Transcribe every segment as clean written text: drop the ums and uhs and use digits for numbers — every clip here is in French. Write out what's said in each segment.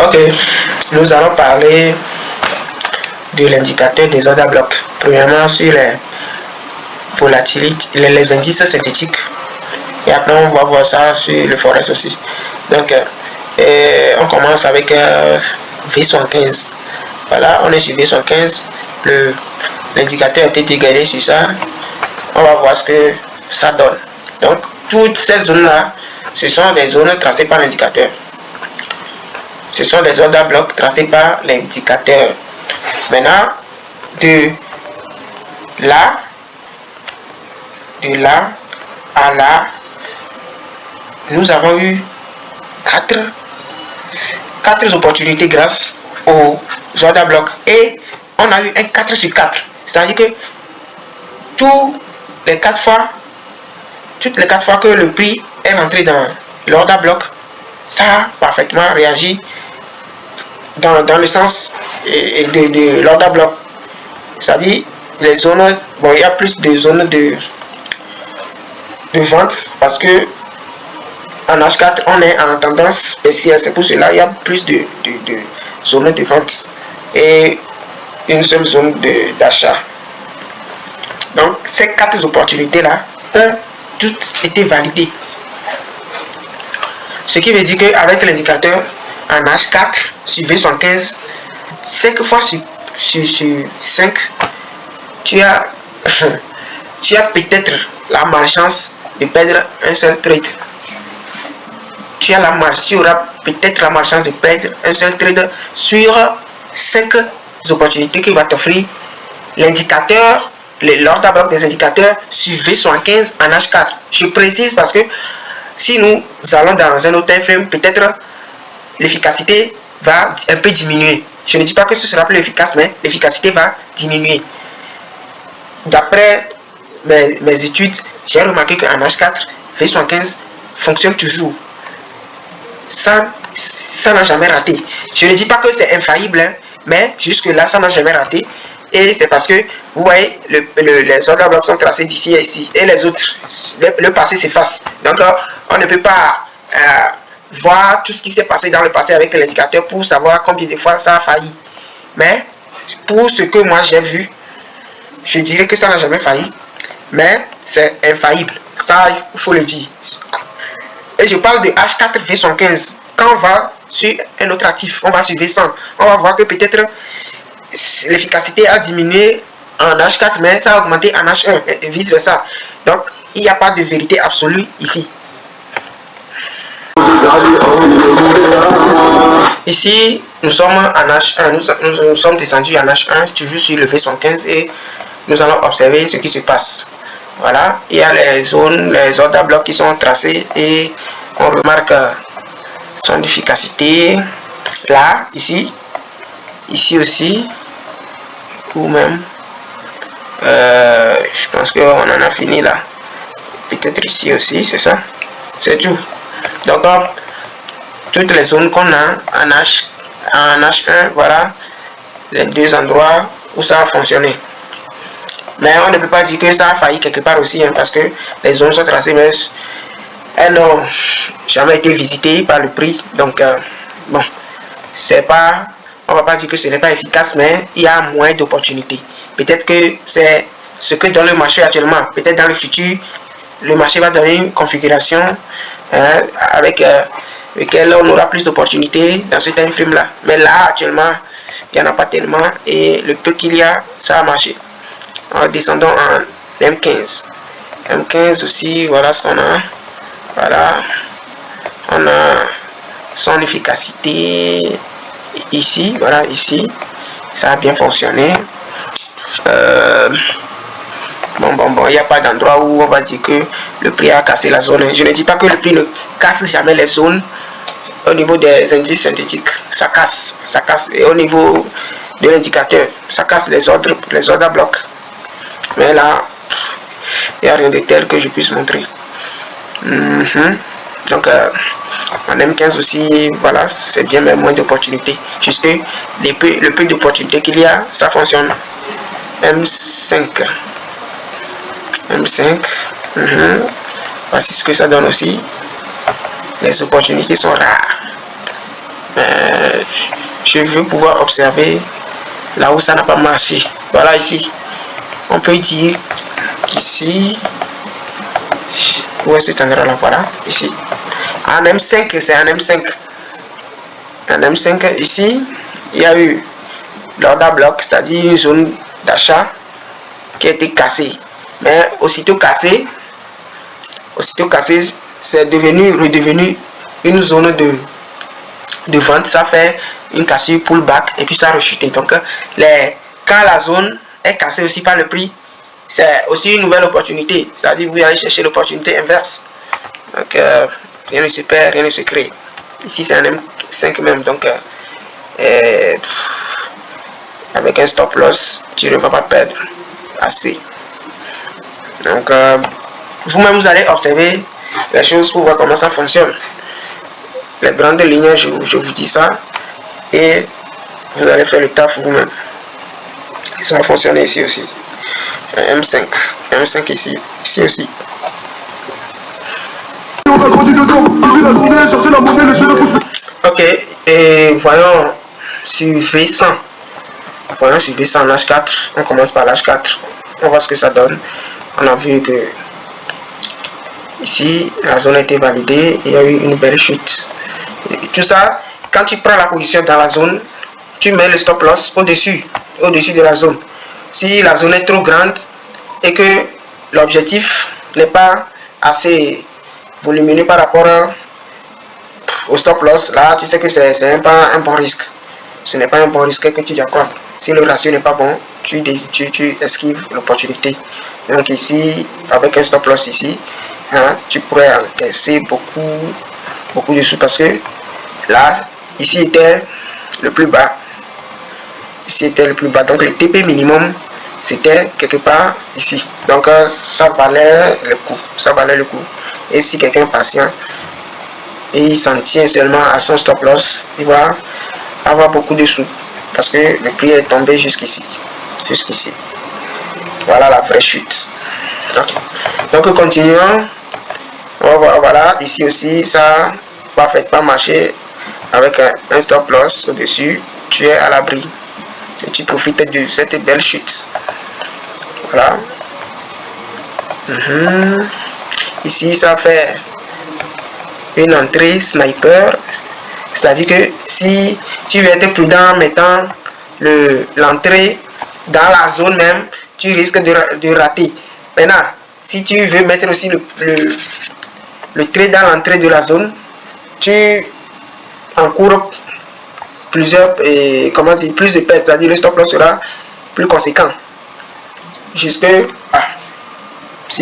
Ok, nous allons parler de l'indicateur des ordres à bloc. Premièrement, sur les volatilités, les indices synthétiques. Et après, on va voir ça sur le forest aussi. Donc, on commence avec V75. Voilà, on est sur V75. L'indicateur a été dégagé sur ça. On va voir ce que ça donne. Donc, toutes ces zones-là, ce sont des zones tracées par l'indicateur. Ce sont des ordres à bloc tracés par l'indicateur. Maintenant, de là à là, nous avons eu 4 opportunités grâce aux ordres à bloc. Et on a eu un 4 sur 4. C'est-à-dire que toutes les 4 fois que le prix est rentré dans l'ordre à bloc, ça a parfaitement réagi dans le sens de l'ordre à bloc. C'est-à-dire les zones, bon, il y a plus de zones de vente parce que en H4 on est en tendance baissière, c'est pour cela qu'il y a plus de zones de vente et une seule zone d'achat. Donc ces 4 opportunités là ont toutes été validées, ce qui veut dire qu'avec l'indicateur en H4 sur V75, 5 fois sur 5, tu as peut-être la malchance de perdre un seul trade. Tu auras peut-être la malchance de perdre un seul trade sur 5 opportunités que va t'offrir l'indicateur, l'ordre à bloc des indicateurs sur V75 en H4. Je précise parce que si nous allons dans un autre time frame, peut-être l'efficacité va un peu diminuer. Je ne dis pas que ce sera plus efficace, mais l'efficacité va diminuer. D'après mes études, j'ai remarqué qu'en H4, V75 fonctionne toujours. Ça n'a jamais raté. Je ne dis pas que c'est infaillible, hein, mais jusque-là, ça n'a jamais raté. Et c'est parce que, vous voyez, les ordres à bloc sont tracés d'ici et ici. Et les autres, le passé s'efface. Donc, on ne peut pas voir tout ce qui s'est passé dans le passé avec l'indicateur pour savoir combien de fois ça a failli. Mais, pour ce que moi j'ai vu, je dirais que ça n'a jamais failli. Mais, c'est infaillible. Ça, il faut le dire. Et je parle de H4 V75. Quand on va sur un autre actif, on va sur V100, on va voir que peut-être l'efficacité a diminué en H4, mais ça a augmenté en H1 et vice versa. Donc, il n'y a pas de vérité absolue ici. Ici, nous sommes en H1, nous sommes descendus en H1, toujours sur le V75 et nous allons observer ce qui se passe. Voilà, il y a les zones, les ordres à bloc qui sont tracés et on remarque son efficacité là, ici aussi, ou même, je pense qu'on en a fini là, peut-être ici aussi, c'est ça, c'est tout. Donc, toutes les zones qu'on a en H1, voilà les 2 endroits où ça a fonctionné. Mais on ne peut pas dire que ça a failli quelque part aussi, hein, parce que les zones sont tracées, mais elles n'ont jamais été visitées par le prix. Donc, bon, c'est pas, on va pas dire que ce n'est pas efficace, mais il y a moins d'opportunités. Peut-être que c'est ce que donne le marché actuellement. Peut-être dans le futur, le marché va donner une configuration avec lequel on aura plus d'opportunités dans ce time frame là. Mais là, actuellement, il n'y en a pas tellement et le peu qu'il y a, ça a marché. En descendant en M15. M15 aussi, voilà ce qu'on a. Voilà. On a son efficacité ici. Voilà, ici. Ça a bien fonctionné. Bon, il n'y a pas d'endroit où on va dire que le prix a cassé la zone. Je ne dis pas que le prix ne casse jamais les zones. Au niveau des indices synthétiques, ça casse. Et au niveau de l'indicateur, ça casse les ordres à bloc. Mais là, il n'y a rien de tel que je puisse montrer. Donc, en M15 aussi, voilà, c'est bien, mais moins d'opportunités. Juste que le peu d'opportunités qu'il y a, ça fonctionne. M5. Voici ce que ça donne aussi. Les opportunités sont rares. je veux pouvoir observer là où ça n'a pas marché. Voilà, ici on peut dire qu'ici, où est cet endroit là? Voilà, ici en M5, c'est en M5. En M5 ici, il y a eu l'order block, c'est-à-dire une zone d'achat qui a été cassée. Mais aussitôt cassé, c'est redevenu une zone de vente. Ça fait une cassure pullback et puis ça a rechuté. Donc quand la zone est cassée aussi par le prix, c'est aussi une nouvelle opportunité. C'est-à-dire vous allez chercher l'opportunité inverse. Donc rien ne se perd, rien ne se crée. Ici c'est un M5 même, donc avec un stop loss, tu ne vas pas perdre assez. Donc vous-même vous allez observer les choses pour voir comment ça fonctionne. Les grandes lignes, je vous dis ça, et vous allez faire le taf vous-même. Ça va fonctionner ici aussi. M5 ici aussi. Ok, et voyons sur V100. Voyons sur V100 en H4. On commence par l'H4. On voit ce que ça donne. On a vu que ici la zone a été validée et il y a eu une belle chute. Et tout ça, quand tu prends la position dans la zone, tu mets le stop loss au-dessus de la zone. Si la zone est trop grande et que l'objectif n'est pas assez volumineux par rapport au stop loss, là tu sais que c'est pas un bon risque. Ce n'est pas un bon risque que tu dois prendre. Si le ratio n'est pas bon, tu esquives l'opportunité. Donc ici, avec un stop loss ici, hein, tu pourrais encaisser beaucoup de sous parce que là, ici était le plus bas. Ici était le plus bas. Donc le TP minimum, c'était quelque part ici. Donc ça valait le coup. Ça valait le coup. Et si quelqu'un est patient et il s'en tient seulement à son stop loss, il va avoir beaucoup de sous. Parce que le prix est tombé jusqu'ici. Jusqu'ici. Voilà la vraie chute. Okay. Donc continuons. Voilà, ici aussi, ça va pas marcher avec un stop loss au-dessus. Tu es à l'abri. Et tu profites de cette belle chute. Voilà. Ici, ça fait une entrée sniper. C'est-à-dire que si tu veux être prudent en mettant l'entrée dans la zone même, tu risques de rater. Maintenant, si tu veux mettre aussi le trait dans l'entrée de la zone, tu encours plus de pertes, c'est-à-dire le stop loss sera plus conséquent. Si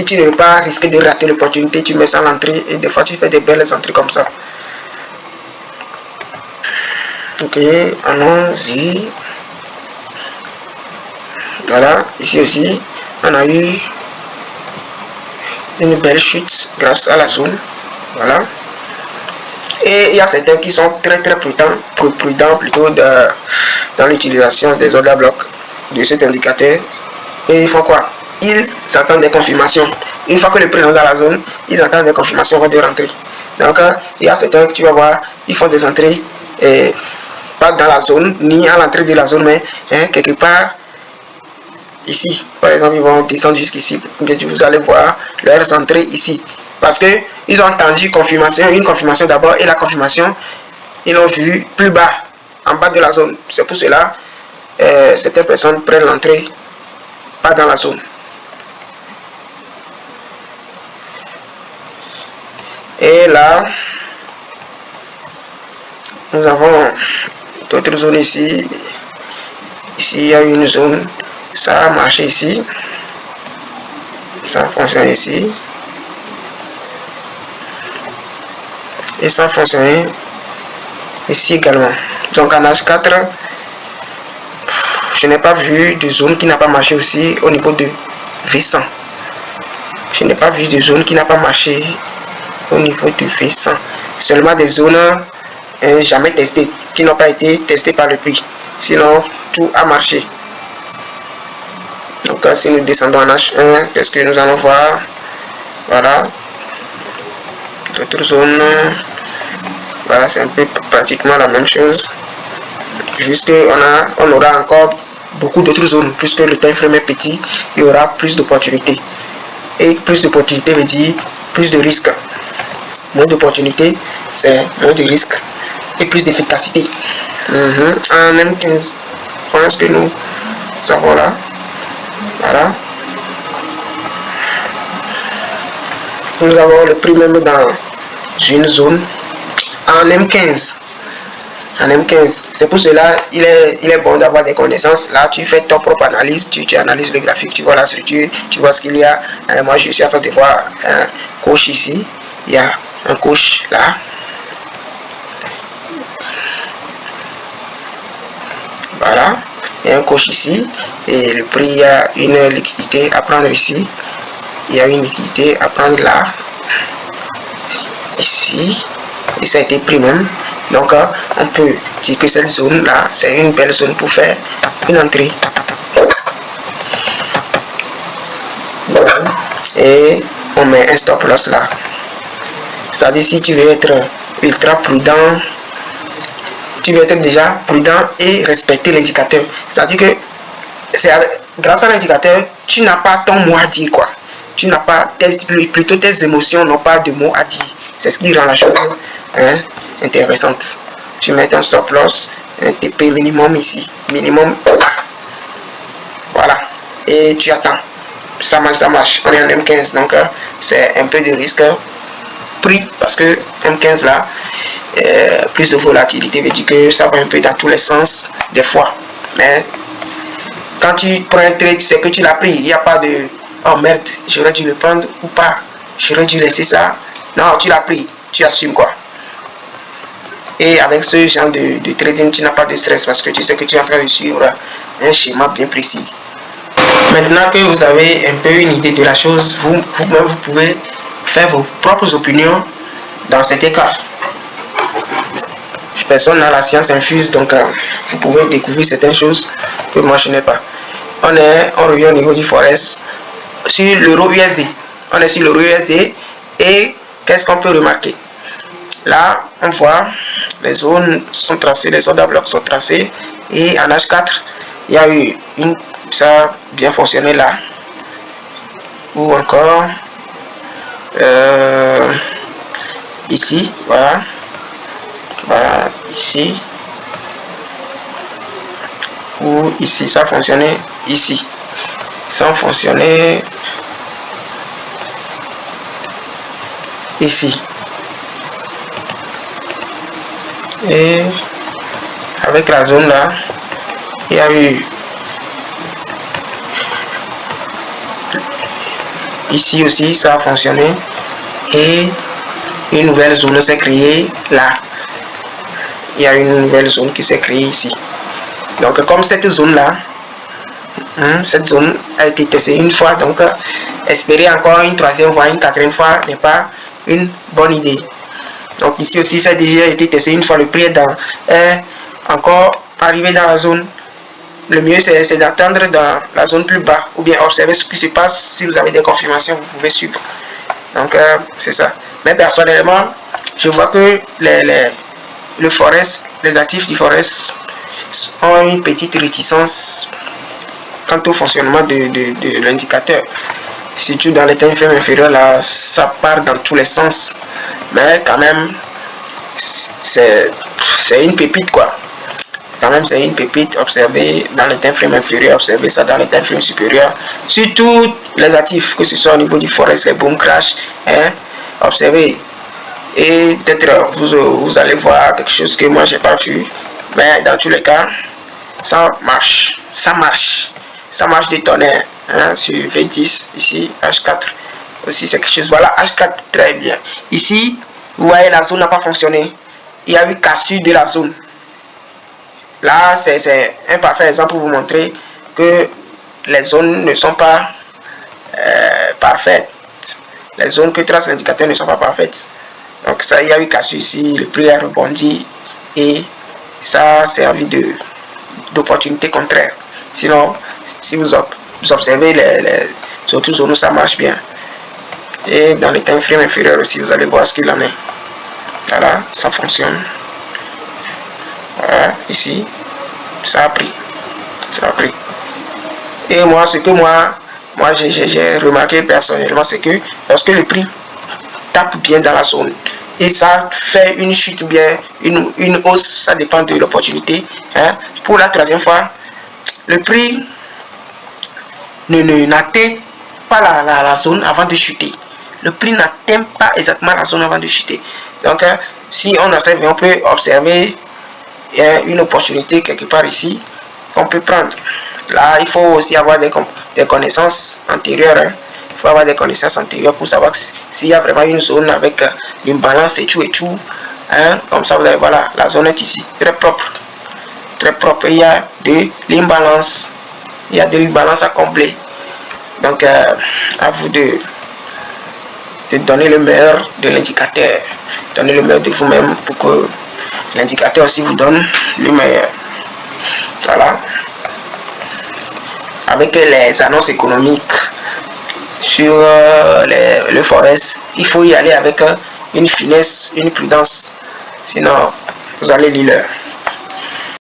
tu ne veux pas risquer de rater l'opportunité, tu mets ça à l'entrée et des fois tu fais des belles entrées comme ça. Ok, allons-y. Voilà, ici aussi, on a eu une belle chute grâce à la zone. Voilà. Et il y a certains qui sont très prudents plutôt dans l'utilisation des order blocks de cet indicateur. Et ils font quoi? Ils attendent des confirmations. Une fois que le prix est dans la zone, ils attendent des confirmations avant de rentrer. Donc il y a certains que tu vas voir, ils font des entrées pas dans la zone, ni à l'entrée de la zone, mais quelque part ici. Par exemple, ils vont descendre jusqu'ici. Vous allez voir leurs entrées ici. Parce que ils ont entendu une confirmation d'abord, et la confirmation, ils l'ont vu plus bas, en bas de la zone. C'est pour cela certaines personnes prennent l'entrée pas dans la zone. Et là, nous avons d'autres zones ici. Ici, il y a une zone. Ça a marché ici. Ça fonctionne ici. Et ça fonctionne ici également. Donc en H4, je n'ai pas vu de zone qui n'a pas marché aussi au niveau de V100. Je n'ai pas vu de zone qui n'a pas marché au niveau de V100. Seulement des zones jamais testées, qui n'ont pas été testées par le prix. Sinon, tout a marché. Donc si nous descendons en H1, qu'est-ce que nous allons voir? Voilà. D'autres zones. Voilà, c'est un peu pratiquement la même chose. Juste on aura encore beaucoup d'autres zones. Puisque le time frame est petit, il y aura plus d'opportunités. Et plus d'opportunités veut dire plus de risques. Moins d'opportunités, c'est moins de risques et plus d'efficacité. En M15, voilà ce que nous avons là. Voilà. Nous avons le prix même dans une zone en M15. En M15, c'est pour cela il est bon d'avoir des connaissances. Là, tu fais ton propre analyse, tu analyses le graphique, tu vois la structure, tu vois ce qu'il y a. Moi, je suis en train de voir un coach ici. Il y a un coach là. Voilà, il y a un coach ici. Et le prix, il y a une liquidité à prendre ici. Il y a une liquidité à prendre là. Ici. Et ça a été pris même. Donc, on peut dire que cette zone-là, c'est une belle zone pour faire une entrée. Voilà. Et on met un stop loss là. C'est-à-dire, si tu veux être ultra prudent, tu veux être déjà prudent et respecter l'indicateur. C'est-à-dire que grâce à l'indicateur, tu n'as pas ton mot à dire, quoi. Tu n'as pas, plutôt tes émotions n'ont pas de mots à dire. C'est ce qui rend la chose intéressante. Tu mets un stop loss, un TP minimum ici, minimum là. Voilà. Et tu attends. Ça marche. On est en M15, donc c'est un peu de risque pris parce que M15 là, plus de volatilité veut dire que ça va un peu dans tous les sens des fois. Mais quand tu prends un trade, c'est que tu l'as pris. Il n'y a pas de oh merde, j'aurais dû le prendre ou pas. J'aurais dû laisser ça. Non, tu l'as pris. Tu assumes quoi. Et avec ce genre de trading, tu n'as pas de stress parce que tu sais que tu es en train de suivre un schéma bien précis. Maintenant que vous avez un peu une idée de la chose, vous-même vous pouvez faire vos propres opinions dans cet écart. Personne n'a la science infuse, donc vous pouvez découvrir certaines choses que moi je n'ai pas. On revient au niveau du Forex sur l'euro USD. On est sur l'euro USD et qu'est-ce qu'on peut remarquer? Là, on voit les zones sont tracées, les zones à bloc sont tracées et en H4, il y a eu ça a bien fonctionné là. Ou encore ici, voilà. Voilà, ici. Ou ici, ça a fonctionné ici. Ça a fonctionné ici. Et avec la zone là, il y a eu ici aussi, ça a fonctionné. Et une nouvelle zone s'est créée là. Il y a une nouvelle zone qui s'est créée ici. Donc comme cette zone là, cette zone a été testée une fois, donc espérer encore une troisième fois, une quatrième fois n'est pas une bonne idée. Donc ici aussi ça a déjà été testé une fois, le prix est encore arrivé dans la zone. Le mieux c'est d'attendre dans la zone plus bas ou bien observer ce qui se passe. Si vous avez des confirmations, vous pouvez suivre. Donc c'est ça. Mais personnellement, je vois que le Forex, les actifs du Forex ont une petite réticence quant au fonctionnement de l'indicateur. Surtout dans les time frames inférieurs, là, ça part dans tous les sens. Mais quand même, c'est une pépite, quoi. Quand même, c'est une pépite. Observez dans les time frames inférieurs, observez ça dans les time frames supérieurs. Surtout les actifs, que ce soit au niveau du Forex, les boom crash, observez. Et peut-être vous allez voir quelque chose que moi j'ai pas vu, mais dans tous les cas ça marche, ça marche des tonnerres sur V10. Ici H4 aussi c'est quelque chose. Voilà, H4 très bien. Ici vous voyez la zone n'a pas fonctionné, il y a eu cassure de la zone. Là c'est un parfait exemple pour vous montrer que les zones ne sont pas parfaites. Les zones que trace l'indicateur ne sont pas parfaites. Donc ça, il y a eu cassure ici, le prix a rebondi et ça a servi d'opportunité contraire. Sinon, si vous observez les autres zones où ça marche bien, et dans les time frames inférieurs aussi, vous allez voir ce qu'il en est. Voilà, ça fonctionne. Voilà, ici, Ça a pris. Ça a pris. Et moi, ce que moi j'ai remarqué personnellement, c'est que lorsque le prix tape bien dans la zone et ça fait une chute ou bien une hausse, ça dépend de l'opportunité. Hein. Pour la troisième fois, le prix n'atteint pas la zone avant de chuter. Le prix n'atteint pas exactement la zone avant de chuter. Donc, si on observe, on peut observer une opportunité quelque part ici qu'on peut prendre. Là, il faut aussi avoir des connaissances antérieures. Hein. Il faut avoir des connaissances antérieures pour savoir s'il y a vraiment une zone avec une balance et tout et tout. Hein. Comme ça, vous allez voir la zone est ici, très propre. Très propre. Il y a de l'imbalance. Il y a de l'imbalance à combler. Donc, à vous de donner le meilleur de l'indicateur. Donnez le meilleur de vous-même pour que l'indicateur aussi vous donne le meilleur. Voilà. Avec les annonces économiques sur le forex, il faut y aller avec une finesse, une prudence. Sinon, vous allez l'île.